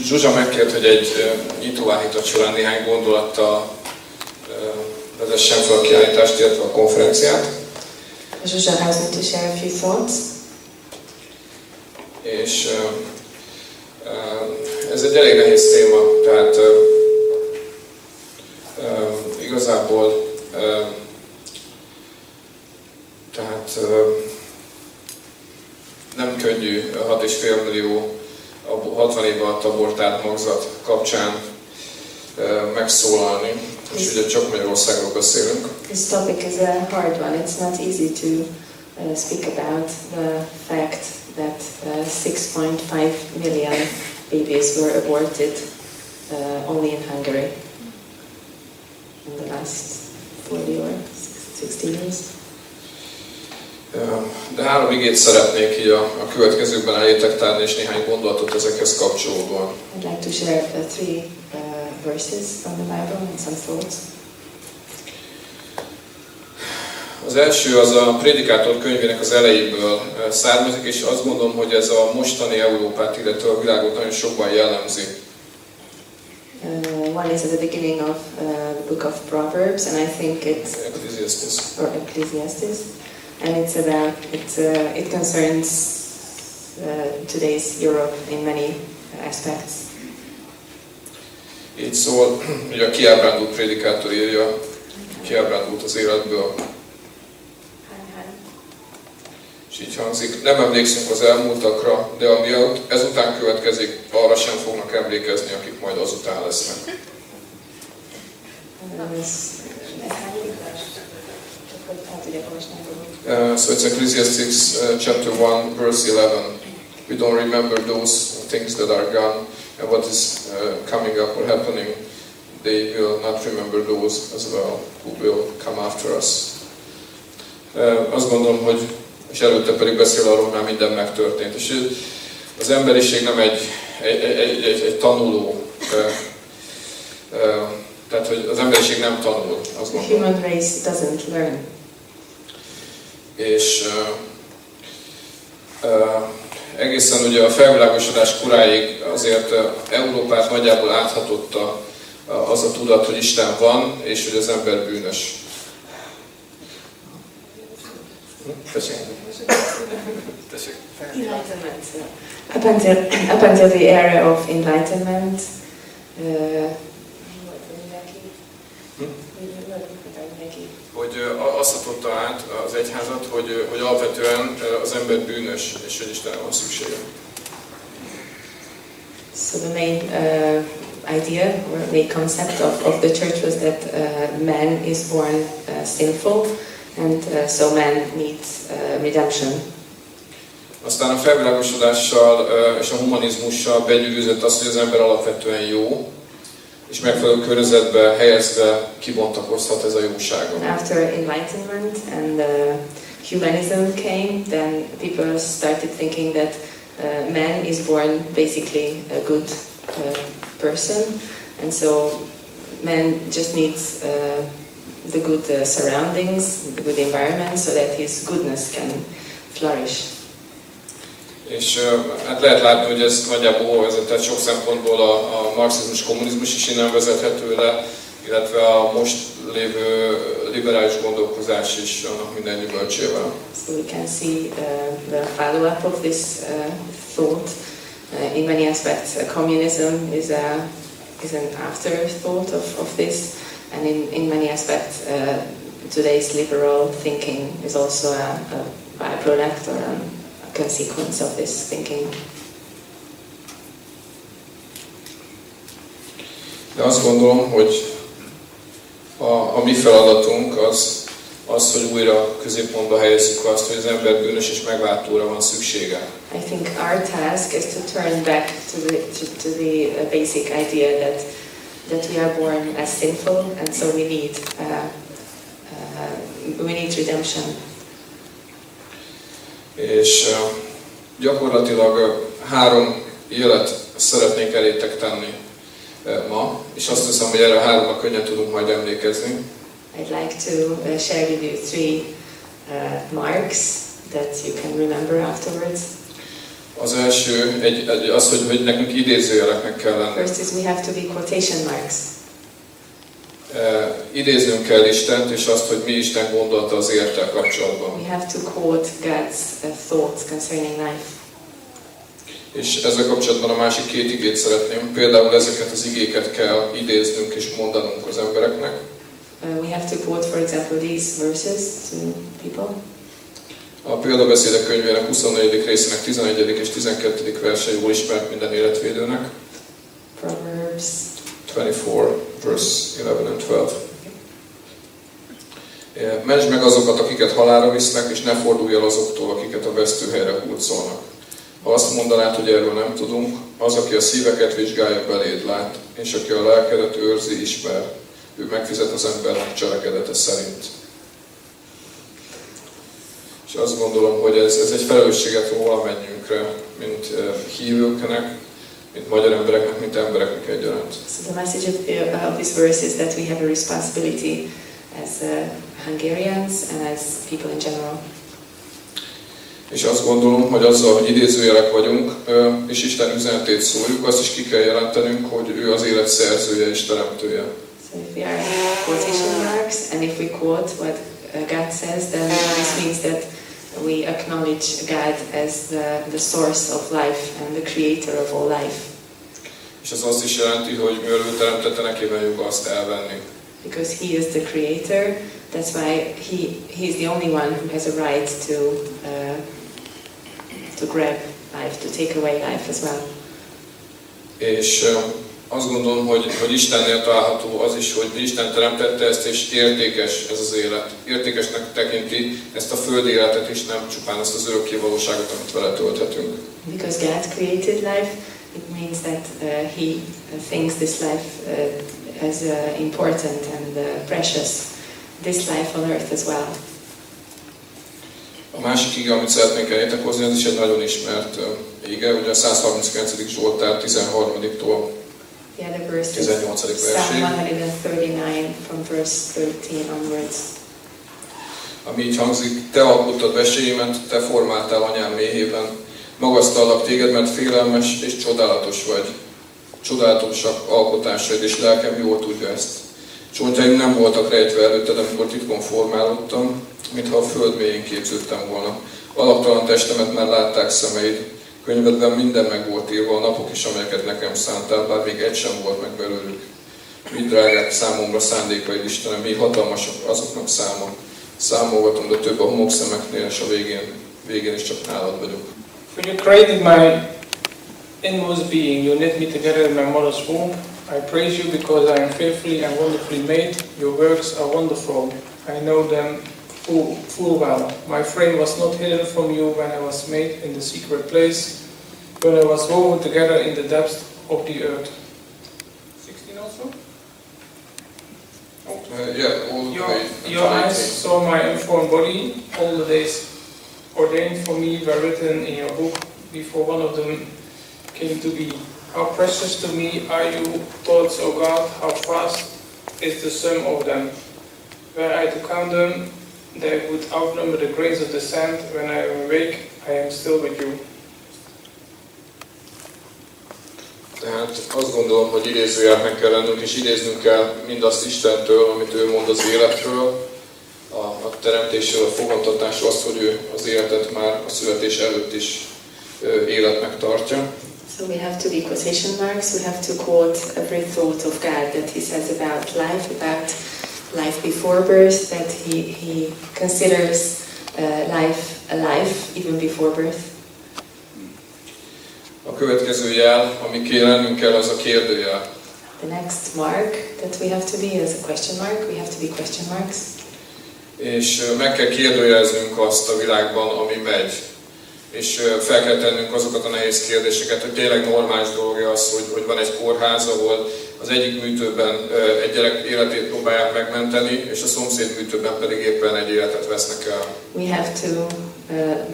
Zsuzsa megkért, hogy egy nyitóállított során néhány gondolattal vezessen fel a kiállítást, illetve a konferenciát. Zsuzsa asked me to share a few thoughts. És ez egy elég nehéz téma, tehát igazából nem könnyű 6,5 millió 60 év alatt abortált magzat kapcsán megszólalni, és ugye csak Magyarországról beszélünk. This topic is a hard one. It's not easy to speak about the fact that 6.5 million babies were aborted only in Hungary in the last 40 or 60 years. De 3 igét szeretnék így a következőkben elétek tárni, és néhány gondolatot ezekhez kapcsolódóan. I'd like to share 3 verses from the Bible and some thoughts. Az első az a Prédikátor könyvének az elejéből származik, és azt gondolom, hogy ez a mostani Európát, illetve a világot nagyon sokban jellemzi. One is at the beginning of the book of Proverbs, and I think it's Ecclesiastes, and it's about it concerns today's Europe in many aspects. Így szól, hogy a kiábrándult prédikátor írja, kiábrándult az életből. És így hangzik, nem emlékszünk az elmúltakra, de ami ezután következik, arra sem fognak emlékezni, akik majd azután lesznek. So it's Ecclesiastes chapter 1, verse 11. We don't remember those things that are gone, and what is coming up or happening, they will not remember those as well who will come after us. Azt gondolom, hogy és előtte pedig beszél arról, hogy már minden megtörtént. És az emberiség nem egy tanuló, tehát hogy az emberiség nem tanul, azt gondolom. The human race doesn't learn. És egészen ugye a felvilágosodás koráig azért Európát nagyjából áthatotta az a tudat, hogy Isten van, és hogy az ember bűnös. Enlightenment. Up until the era of enlightenment, hogy azt hatotta át az egyházat, hogy alapvetően az ember bűnös, és hogy Istenre van szüksége. So the main idea or main concept of the church was that man is born sinful, and so man needs redemption. Aztán a felvilágosodással és a humanizmussal begyűrűzött azt, hogy az ember alapvetően jó, és megfelelő környezetbe helyezve kibontakozhat ez a jóságon. After enlightenment and humanism came, then people started thinking that man is born basically a good person, and so man just needs the good surroundings, the good environment, so that his goodness can flourish. És hát lehet látni, hogy ez nagyjából hol vezetett, sok szempontból a marxizmus, kommunizmus is innen vezethető le, illetve a most lévő liberális gondolkozás is annak minden gyümölcsével. So we can see the follow-up of this thought. In many aspects, communism is an afterthought of this, and in many aspects, today's liberal thinking is also a byproduct or a consequence of this thinking. De azt gondolom, hogy a mi feladatunk az, hogy újra középpontba helyezzük azt, hogy az ember bűnös és megváltóra van szüksége. I think our task is to turn back to the basic idea that we are born as sinful, and so we need redemption. És gyakorlatilag 3 jelet szeretnék elétek tenni ma, és azt hiszem, hogy erre a 3-ra könnyen tudunk majd emlékezni. I'd like to share with you 3 marks that you can remember afterwards. Az első az, hogy nekünk idézőjeleknek kell lenni. First is we have to be quotation marks. Idéznünk kell Istent, és azt, hogy mi Isten gondolata az élettel kapcsolatban. We have to quote God's thoughts concerning life. És ezzel kapcsolatban a másik két igét szeretném. Például ezeket az igéket kell idéznünk és mondanunk az embereknek. We have to quote, for example, these verses to people. A példabeszédek könyvének 24. részének 11. és 12. verse jól ismert minden életvédőnek. Proverbs 24, verse 11 and 12. Mentsd meg azokat, akiket halálra visznek, és ne fordulj el azoktól, akiket a vesztőhelyre hurcolnak. Ha azt mondanád, hogy erről nem tudunk, az, aki a szíveket vizsgálja, beléd lát, és aki a lelkedet őrzi, ismer, ő megfizet az embernek cselekedete szerint. És azt gondolom, hogy ez egy felelősséget ró valamennyiünkre, mint hívőknek, mint magyar embereknek, mint embereknek egyaránt. So the message of this verse is that we have a responsibility as Hungarians and as people in general. És azt gondolom, hogy azzal, hogy idézőjelek vagyunk, és Isten üzenetét szóljuk, azt is ki kell jelentenünk, hogy ő az élet szerzője és teremtője. So if we are quotation marks and if we quote what God says, then this means that we acknowledge God as the source of life and the creator of all life. És ez azt is jelenti, hogy mivel ő teremtette, neki van joga azt elvenni. Because he is the creator, that's why he is the only one who has a right to grab life, to take away life as well. És azt gondolom, hogy Istennél található az is, hogy Isten teremtette ezt, és értékes ez az élet. Értékesnek tekinti ezt a földi életet is, nem csupán azt az örökké valóságot, amit vele tölthetünk. Because God created life, it means that he thinks this life as important and precious, this life on earth as well. A másik ige, amit szeretnénk elétek hozni, ez is egy nagyon ismert ige, ugye a 139. Zsoltár 13-tól The other verse is 18. Psalm verség. 139 from verse 13 onwards. Ami így hangzik: Te alkottad veséimet, te formáltál anyám méhében, magasztallak téged, mert félelmes és csodálatos vagy. Csodálatosak alkotásaid, és lelkem jól tudja ezt. Csontjaim nem voltak rejtve előtted, amikor titkon formálódtam, mintha a föld mélyén képződtem volna. Alaptalan testemet már látták szemeid, könyvedben minden meg volt írva, a napok is, amelyeket nekem szántál, bár még egy sem volt meg belőlük. Mi drágák számomra szándékaid, Istenem, mi hatalmasak azoknak száma. Számolgatom, de több a homokszemeknél, és a végén is csak nálad vagyok. When you created my inmost being, you knit me together in my mother's womb. I praise you because I am fearfully and wonderfully made. Your works are wonderful. I know them full well. My frame was not hidden from you when I was made in the secret place, when I was woven together in the depths of the earth. 16 also? Yeah, all the way Your eyes saw my unformed body. All the days ordained for me were written in your book before one of them came to be. How precious to me are your thoughts, O God, how vast is the sum of them. Were I to count them, they would outnumber the grains of the sand. When I am awake, I am still with you. Tehát azt gondolom, hogy idézőjelnek kell lennünk, és idéznünk kell mindazt Istentől, amit ő mond az életről, a teremtésről, a fogantatásról, azt, hogy ő az életet már a születés előtt is életnek tartja. So we have to be quotation marks, we have to quote every thought of God that he says about life before birth, that he considers life alive even before birth. A következő jel, ami kérnünk kell, az a kérdőjel. The next mark that we have to be is a question mark. We have to be question marks. És meg kell kérdőjeleznünk azt a világban, ami megy. És fel kell tennünk azokat a nehéz kérdéseket, hogy tényleg normális dolog az, hogy van egy kórház, ahol az egyik műtőben egy gyerek életét próbálják megmenteni, és a szomszéd műtőben pedig éppen egy életet vesznek el. We have to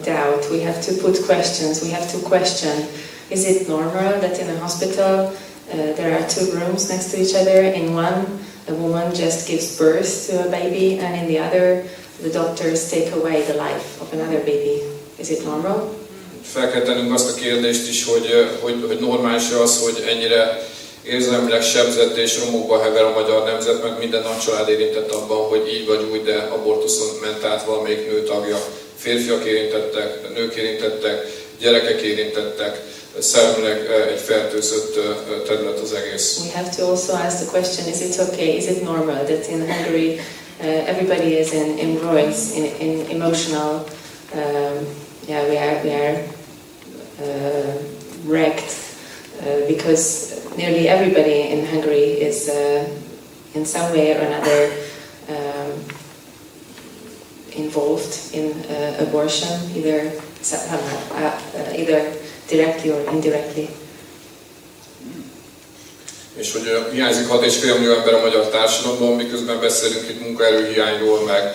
doubt, we have to put questions, we have to question. Is it normal that in a hospital there are two rooms next to each other? In one, a woman just gives birth to a baby, and in the other, the doctors take away the life of another baby. Is it normal? fel kell tennünk azt a kérdést is, hogy normális az, hogy ennyire érzelmileg sebzett és romokba hever a magyar nemzet, meg minden nagy család érintett abban, hogy így vagy úgy, de abortuszon ment át valamelyik nő tagja. Férfiak érintettek, nők érintettek, gyerekek érintettek, szellemileg egy fertőzött terület az egész. We have to also ask the question, is it okay, is it normal that in Hungary everybody is in ruins, in emotional, we are wrecked because nearly everybody in Hungary is in some way or another involved in abortion, either directly or indirectly. És hogy hiányzik 6,5 millió ember a magyar társadalomban, miközben beszélünk itt munkaerőhiányról, meg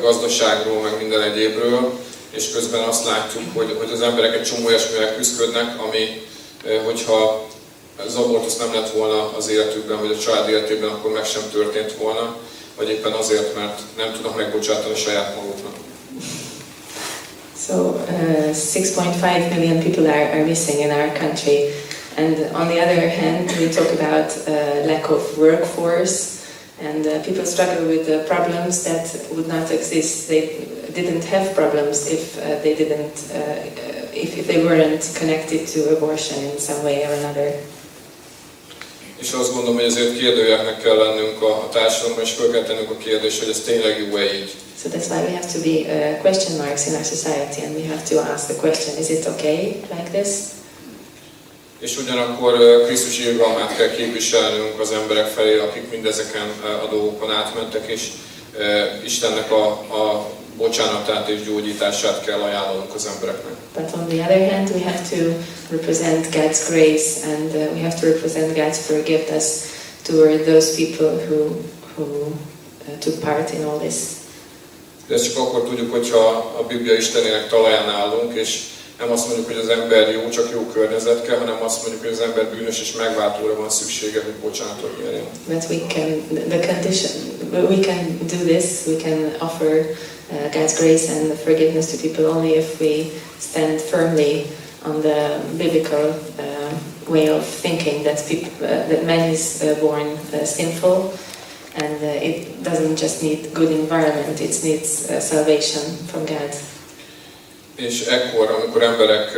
gazdaságról, meg minden egyébről, és közben azt látjuk, hogy az emberek egy csomó olyasmivel küzdködnek, ami, hogyha az abortusz nem lett volna az életükben, vagy a család életében, akkor meg sem történt volna, vagy éppen azért, mert nem tudnak megbocsátani saját maguknak. So 6.5 million people are missing in our country, and on the other hand we talk about lack of workforce, and people struggle with the problems that would not exist. They didn't have problems if they didn't, if they weren't connected to abortion in some way or another. És azt gondolom, hogy ezért kérdőjelnek kell lennünk a társadalomban, és fel kell tennünk a kérdést, hogy ez tényleg jó-e így. So that's why we have to be question marks in our society, and we have to ask the question, is it okay like this? És ugyanakkor Krisztus irgalmát kell képviselnünk az emberek felé, akik mindezeken a dolgokon átmentek, és Istennek a bocsánatát és gyógyítását kell ajánlanunk az embereknek. But on the other hand, we have to represent God's grace, and we have to represent God's forgiveness toward those people who took part in all this. De ezt csak akkor tudjuk, hogyha a Biblia Istenének talaján állunk, és nem azt mondjuk, hogy az ember jó, csak jó környezet kell, hanem azt mondjuk, hogy az ember bűnös és megváltóra van szüksége, hogy bocsánatot kérjen. But we can do this, we can offer God's grace and forgiveness to people only if we stand firmly on the biblical way of thinking that man is born sinful, and it doesn't just need good environment, it needs salvation from God. És ekkor, amikor emberek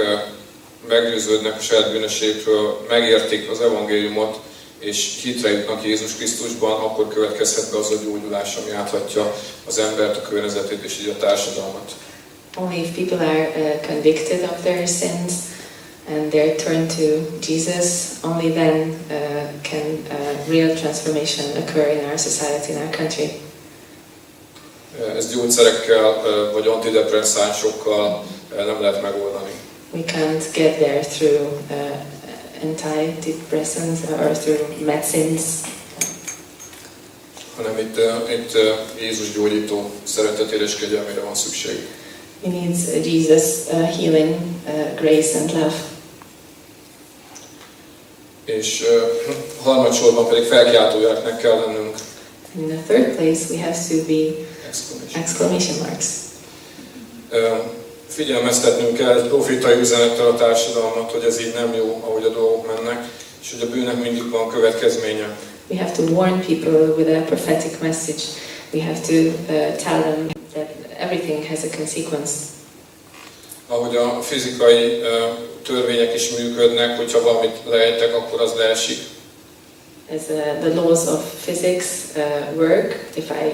meggyőződnek a saját bűnösségről, megértik az evangéliumot, és hitre jutnak Jézus Krisztusban, akkor következhet be az a gyógyulás, ami áthatja az embert, a környezetét és így a társadalmat. Only if people are convicted of their sins and they're turned to Jesus, only then can real transformation occur in our society, in our country. Ez gyógyszerekkel vagy antidepresszánsokkal nem lehet megoldani. We can't get there through antidepressants or through medicines. Hanem itt Jézus gyógyító szeretetére és kegyelmére van szükség. He needs Jesus' healing grace and love. És harmadsorban pedig felkiáltójeleknek kell lennünk. In the third place, we have to be exclamation marks. Figyelmeztetnünk kell egy profétai üzenettel a társadalmat, hogy ez így nem jó, ahogy a dolgok mennek, és hogy a bűnnek mindig van következménye. We have to warn people with a prophetic message. We have to tell them that everything has a consequence. Ahogy a fizikai törvények is működnek, hogyha valamit leejtek, akkor az leesik. As the laws of physics work, if I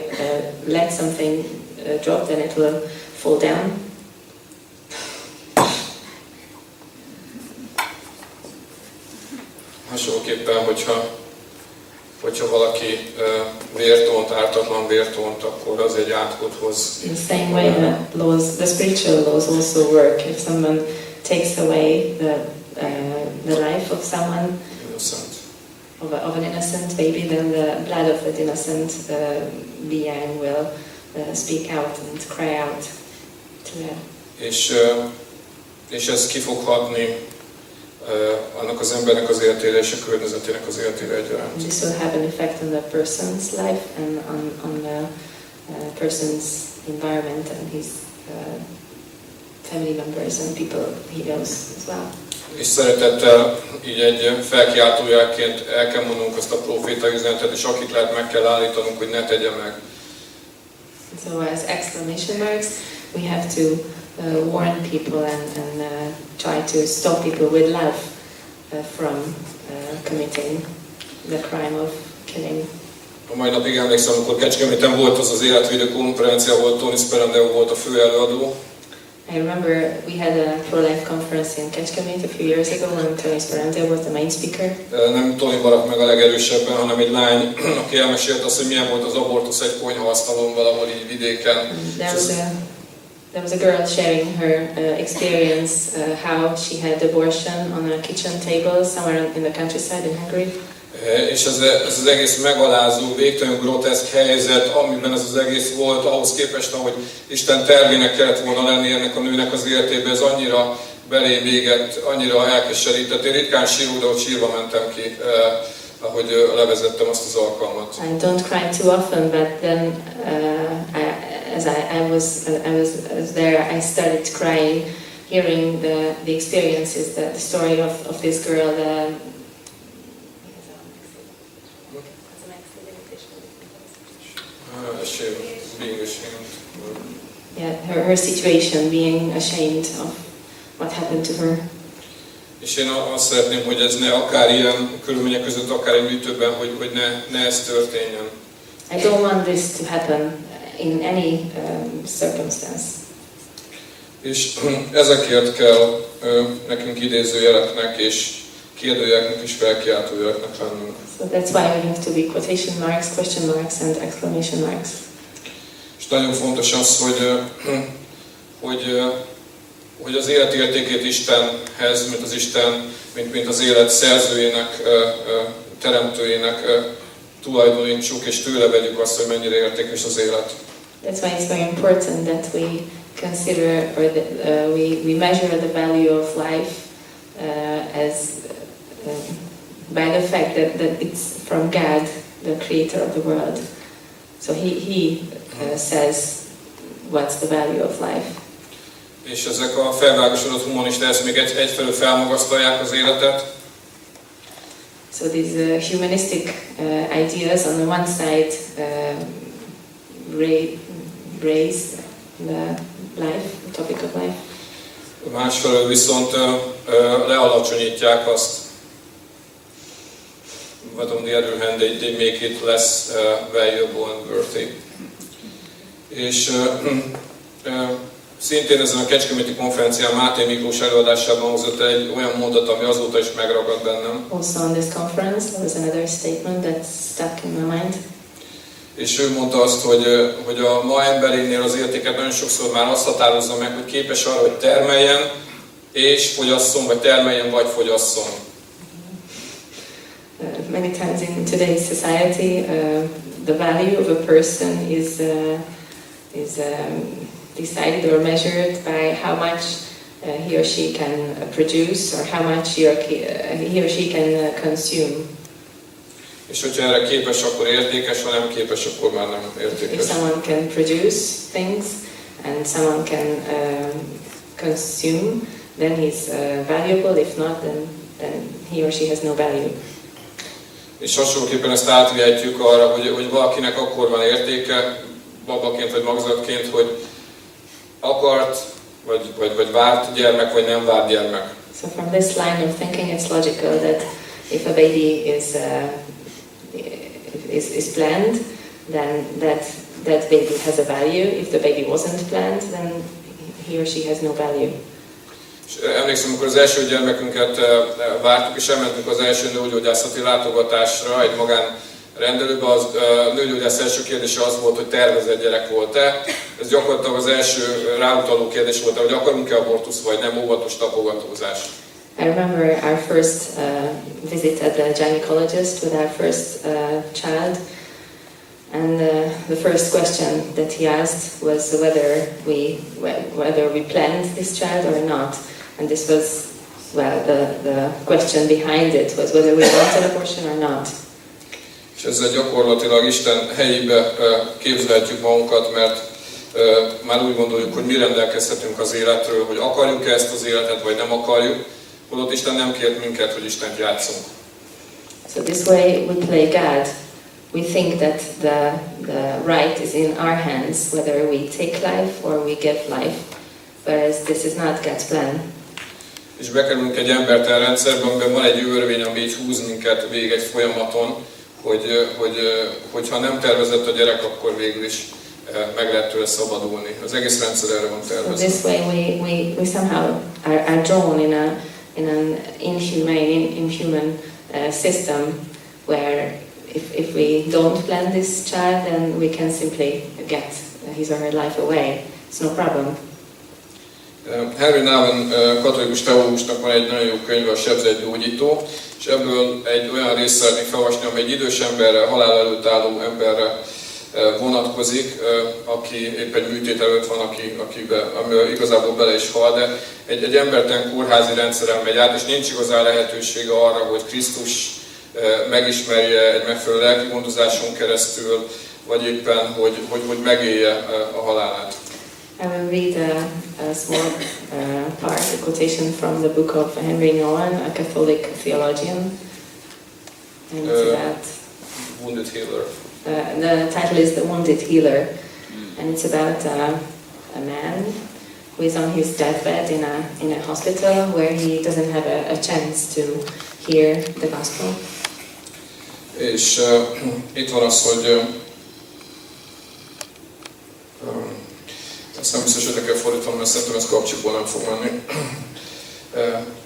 let something drop, then it will fall down. Hasonlóképpen, hogyha valaki vért ont, ártatlan vért ont, akkor az egy átkot hoz. In the same way, the spiritual laws also work. If someone takes away the life of someone, of an innocent baby, then the blood of that innocent being will speak out and cry out to them. És ez ki fog hatni annak az embernek az életére és a környezetének az életére egyaránt. This will have an effect on the person's life and on the person's environment and his family members and people he knows as well. És szeretettel így egy felkiáltójelként el kell mondanunk azt a próféta üzenetet, és akit lehet meg kell állítanunk, hogy ne tegye meg. So as exclamation marks, we have to warn people and try to stop people with love from committing the crime of killing. A mai napig emlékszem, amikor Kecskeméten volt az életvédő konferencia, ahol Tony Sperandeo volt a főelőadó. I remember we had a pro-life conference in Kecskemét a few years ago when Tony Sperandeo was the main speaker. Nem Tony maradt meg a legerősebben, hanem egy lány, aki elmesélt azt, hogy milyen volt az abortusz egy konyhaasztalon valahol így vidéken. There was a girl sharing her experience, how she had abortion on a kitchen table somewhere in the countryside in Hungary. És ez az egész megalázó, végtelenül groteszk helyzet, amiben ez az egész volt, ahhoz képest, ahogy Isten tervének kellett volna lenni ennek a nőnek az életében, ez annyira belém végett, annyira elkeserített. Én ritkán sírok, de ott sírva mentem ki, ahogy levezettem azt az alkalmat. I don't cry too often, but then as I was there, I started crying, hearing the experiences, the story of this girl. Being ashamed. Yeah, her situation, being ashamed of what happened to her. És én azt szeretném, hogy ez ne akár ilyen körülmények között, akár egy műtőben, hogy ne ez történjen. I don't want this to happen in any circumstance. És ezekért kell nekünk idézőjeleknek és kérdőjeleknek és felkiáltójeleknek lennünk. So that's why we have to be quotation marks, question marks and exclamation marks. És nagyon fontos az, hogy az élet értékét Istenhez, mint az Isten, mint az élet szerzőjének, teremtőjének tulajdonítsuk, és tőle vegyük azt, hogy mennyire értékes az élet. That's why it's very important that we consider or that we measure the value of life as by the fact that it's from God, the creator of the world. So he says what's the value of life. És ezek a felvágosodott humanista eszmék egyfelől felmagasztalják az életet. So these humanistic ideas on the one side raise the life, the topic of life. Másfelől viszont lealacsonyítják azt. But on the other hand, they make it less valuable and worthy. És szintén ezen a kecskeméti konferencián Máté Miklós előadásában hangzott egy olyan mondat, ami azóta is megragad bennem. Also on this conference, there was another statement that stuck in my mind. És ő mondta azt, hogy a ma emberénél az értéket nagyon sokszor már azt határozza meg, hogy képes arra, hogy termeljen és fogyasszon, vagy termeljen, vagy fogyasszon. Many times in today's society, the value of a person is decided or measured by how much he or she can produce, or how much he or she can consume. És hogyha erre képes, akkor értékes, ha nem képes, akkor már nem értékes. If someone can produce things and someone can consume, then he's valuable. If not, then he or she has no value. És hasonlóképpen ezt átvihetjük arra, hogy valakinek akkor van értéke, babaként vagy magzatként, hogy akart, vagy várt gyermek, vagy nem várt gyermek. So from this line of thinking, it's logical that if a baby is planned, then that baby has a value. If the baby wasn't planned, then he or she has no value. És emlékszem, amikor az első gyermekünket vártuk, és elmentünk az első nőgyógyászati látogatásra egy magánrendelőbe, az nőgyógyász első kérdése az volt, hogy tervezett gyerek volt-e. Ez gyakorlatilag az első ráutaló kérdés volt, hogy akarunk-e abortusz, vagy nem, óvatos tapogatózás. I remember our first visit at the gynecologist with our first child, and the first question that he asked was whether we planned this child or not. And this was, well, the question behind it was whether we wanted abortion or not. És ezzel gyakorlatilag Isten helyébe képzelhetjük magunkat, mert már úgy gondoljuk, hogy mi rendelkezhetünk az életről, hogy akarjuk-e ezt az életet, vagy nem akarjuk, holott Isten nem kért minket, hogy Istent játszunk. So this way we play God. We think that the right is in our hands, whether we take life or we give life, whereas this is not God's plan. És bekerülünk egy embertelen rendszerbe, amiben van egy örvény, ami így húz minket végig egy folyamaton, hogyha nem tervezett a gyerek, akkor végül is meg lehet tőle szabadulni. Az egész rendszer erre van tervezve. So this way we somehow are drawn in an inhuman system where if we don't plan this child, then we can simply get his or her life away. It's no problem. Henry Nouwen katolikus teológusnak van egy nagyon jó könyve, a Sebzett-gyógyító, és ebből egy olyan részt szeretnék felolvasni, ami egy idős emberre, halál előtt álló emberre vonatkozik, aki épp egy műtét előtt van, amivel igazából bele is hal, de egy embertelen kórházi rendszeren megy át, és nincs igazán lehetősége arra, hogy Krisztus megismerje egy megfelelő lelki gondozáson keresztül, vagy éppen, hogy megélje a halálát. I will read a small part, a quotation from the book of Henry Nouwen, a Catholic theologian. And it's about Wounded Healer. the title is The Wounded Healer, and it's about a man who is on his deathbed in a hospital where he doesn't have a chance to hear the gospel. És itt van az, hogy ezt nem biztos, hogy nekem fordítom, mert szerintem ez kapcsikból nem fog menni.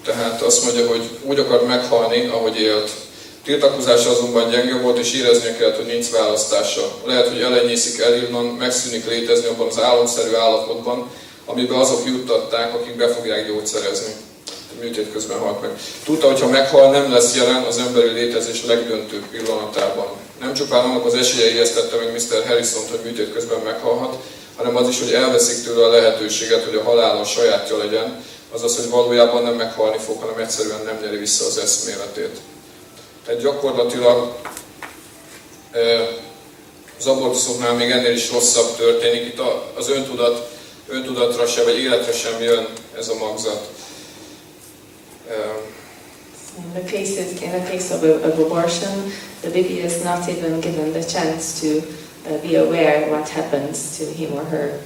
Tehát azt mondja, hogy úgy akart meghalni, ahogy élt. Tiltakozása azonban gyenge volt, és éreznie kellett, hogy nincs választása. Lehet, hogy elenyészik el innen, megszűnik létezni abban az álomszerű állapotban, amiben azok juttatták, akik be fogják gyógyszerezni. A műtét közben halt meg. Tudta, hogy ha meghal, nem lesz jelen az emberi létezés legdöntőbb pillanatában. Nem csupán annak az esélye ijesztette meg Mr. Harrison-t, hogy műtét közben meghalhat, hanem az is, hogy elveszik tőle a lehetőséget, hogy a halála sajátja legyen, azaz, hogy valójában nem meghalni fog, hanem egyszerűen nem nyeri vissza az eszméletét. Tehát gyakorlatilag az abortuszoknál még ennél is rosszabb történik. Itt az öntudatra sem, vagy életre sem jön ez a magzat. In the case of abortion, the baby is not even given the chance to be aware what happens to him or her.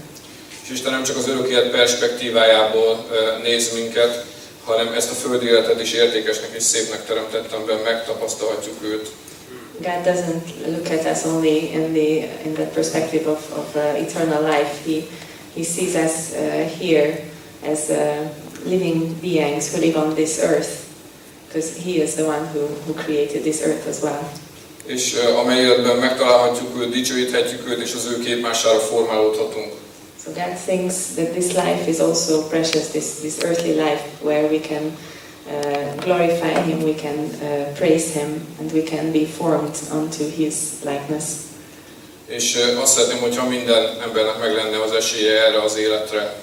És Isten nem csak az örök élet perspektívájából néz minket, hanem ezt a földi életet is értékesnek és szépnek teremtett, amiben megtapasztalhatjuk őt. God doesn't look at us only in the perspective of eternal life. He sees us here as living beings who live on this earth, because He is the one who created this earth as well. És amely életben megtalálhatjuk őt, dicsőíthetjük őt, és az ő képmására formálódhatunk. So God thinks that this life is also precious, this earthly life, where we can glorify Him, we can praise Him, and we can be formed unto His likeness. És azt szeretném, hogyha minden embernek meg lenne az esélye erre az életre,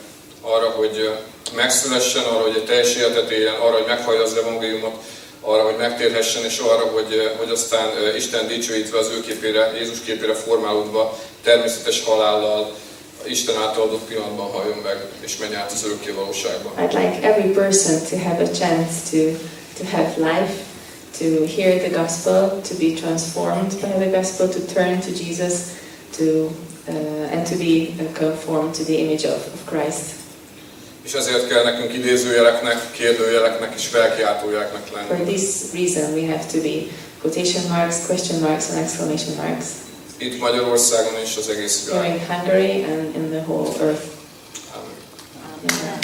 arra, hogy megszülessen, arra, hogy egy teljes életet éljen, arra, hogy meghallja az evangéliumot, arra, hogy megtérhessen, és arra, hogy aztán Isten dicsőítve az ő képére, Jézus képére formálódva, természetes halállal, Isten által adott pillanatban halljon meg, és menj át az örökké valóságba. I'd like every person to have a chance to have life, to hear the gospel, to be transformed by the gospel, to turn to Jesus, and to be conformed to the image of Christ. És ezért kell nekünk idézőjeleknek, kérdőjeleknek és felkiáltójeleknek lenni. For this reason we have to be quotation marks, question marks and exclamation marks. Itt Magyarországon és az egész Here világon. in Hungary and in the whole earth. Amen. Amen.